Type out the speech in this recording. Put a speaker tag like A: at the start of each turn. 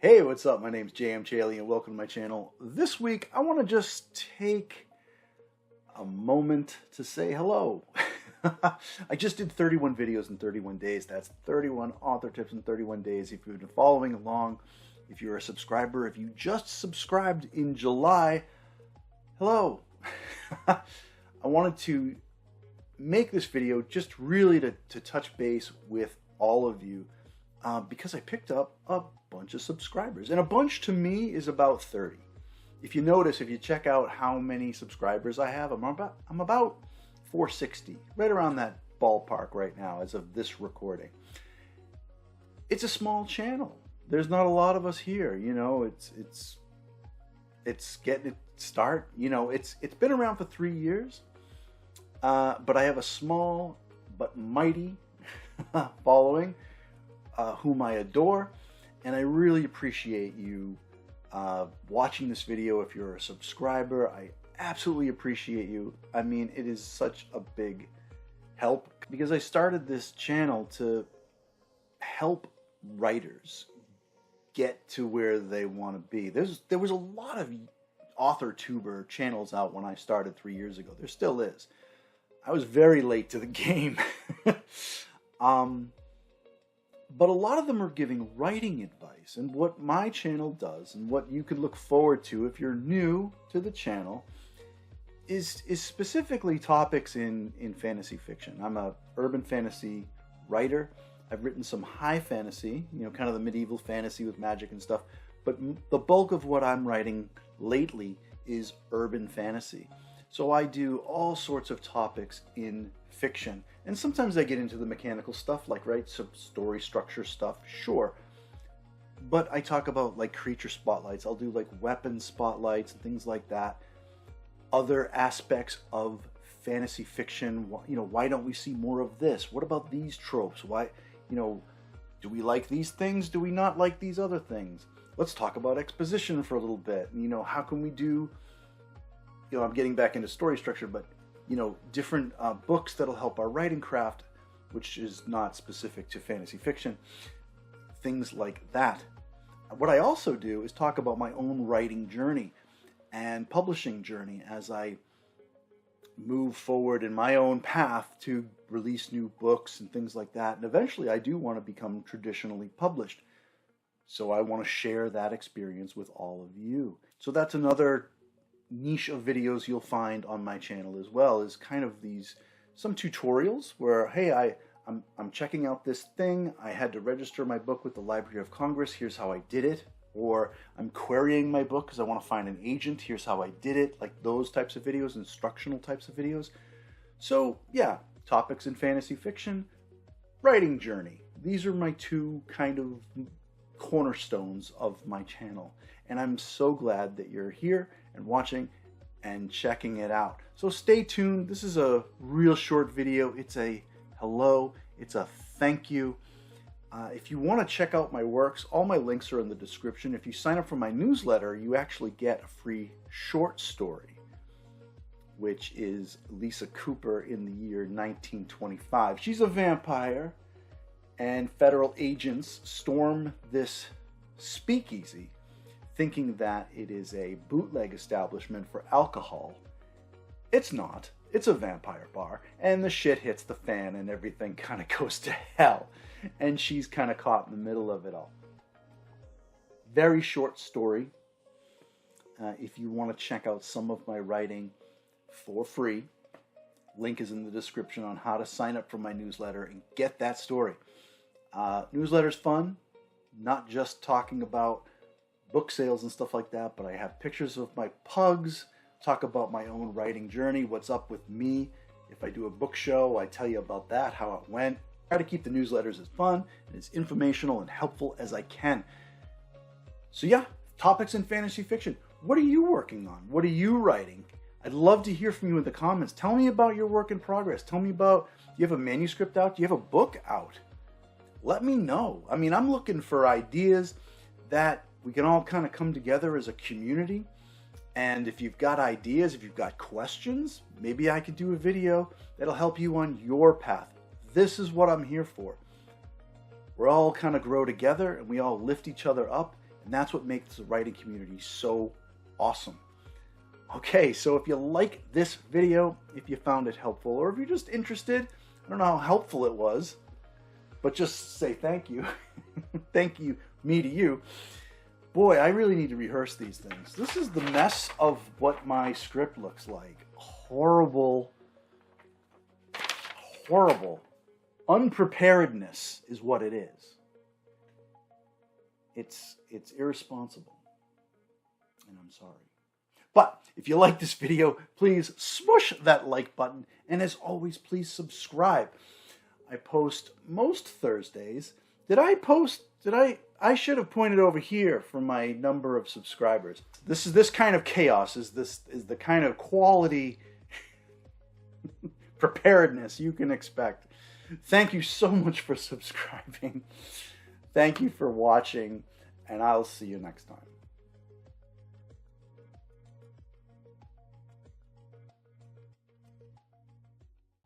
A: Hey, what's up? My name's JM Chaley and welcome to my channel. This week, I want to just take a moment to say hello. I just did 31 videos in 31 days. That's 31 author tips in 31 days. If you've been following along, if you're a subscriber, if you just subscribed in July, hello. I wanted to make this video just really to touch base with all of you because I picked up a bunch of subscribers, and a bunch to me is about 30. If you notice, if you check out how many subscribers I have, I'm about 460, right around that ballpark right now as of this recording. It's a small channel. There's not a lot of us here, you know. It's getting its start. You know, it's been around for 3 years, but I have a small but mighty following, whom I adore. And I really appreciate you watching this video. If you're a subscriber, I absolutely appreciate you. I mean, it is such a big help because I started this channel to help writers get to where they want to be. There was a lot of author tuber channels out when I started 3 years ago. There still is. I was very late to the game. But a lot of them are giving writing advice, and what my channel does and what you could look forward to if you're new to the channel is specifically topics in fantasy fiction. I'm a urban fantasy writer. I've written some high fantasy, you know, kind of the medieval fantasy with magic and stuff, but the bulk of what I'm writing lately is urban fantasy. So I do all sorts of topics in fiction. And sometimes I get into the mechanical stuff, like, right, some story structure stuff, sure. But I talk about, like, creature spotlights. I'll do, like, weapon spotlights and things like that. Other aspects of fantasy fiction, you know, why don't we see more of this? What about these tropes? Why, you know, do we like these things? Do we not like these other things? Let's talk about exposition for a little bit. You know, how can we do, you know, I'm getting back into story structure, but you know, different books that'll help our writing craft, which is not specific to fantasy fiction, things like that. What I also do is talk about my own writing journey and publishing journey as I move forward in my own path to release new books and things like that. And eventually I do want to become traditionally published. So I want to share that experience with all of you. So that's another niche of videos you'll find on my channel as well, is kind of some tutorials where, hey, I'm checking out this thing, I had to register my book with the Library of Congress, here's how I did it. Or I'm querying my book because I want to find an agent, here's how I did it. Like those types of videos, instructional types of videos. So yeah, topics in fantasy fiction, writing journey. These are my two kind of cornerstones of my channel. And I'm so glad that you're here and watching and checking it out. So stay tuned. This is a real short video. It's a hello. It's a thank you. If you want to check out my works, all my links are in the description. If you sign up for my newsletter, you actually get a free short story, which is Lisa Cooper in the year 1925. She's a vampire, and federal agents storm this speakeasy thinking that it is a bootleg establishment for alcohol. It's not. It's a vampire bar, and the shit hits the fan and everything kind of goes to hell, and she's kind of caught in the middle of it all. Very short story. If you want to check out some of my writing for free, link is in the description on how to sign up for my newsletter and get that story. Newsletter's fun, not just talking about book sales and stuff like that, but I have pictures of my pugs, talk about my own writing journey, what's up with me. If I do a book show, I tell you about that, how it went. I try to keep the newsletters as fun and as informational and helpful as I can. So yeah, topics in fantasy fiction. What are you working on? What are you writing? I'd love to hear from you in the comments. Tell me about your work in progress. Tell me about, do you have a manuscript out? Do you have a book out? Let me know. I mean, I'm looking for ideas that we can all kind of come together as a community. And if you've got ideas, if you've got questions, maybe I could do a video that'll help you on your path. This is what I'm here for. We're all kind of grow together and we all lift each other up And that's what makes the writing community so awesome. Okay, so if you like this video, if you found it helpful, or if you're just interested, I don't know how helpful it was, but just say thank you. Thank you, me to you. Boy, I really need to rehearse these things. This is the mess of what my script looks like. Horrible, horrible. Unpreparedness is what it is. It's irresponsible. And I'm sorry. But if you like this video, please smush that like button. And as always, please subscribe. I post most Thursdays. I should have pointed over here for my number of subscribers. This kind of chaos is the kind of quality preparedness you can expect. Thank you so much for subscribing. Thank you for watching, and I'll see you next time.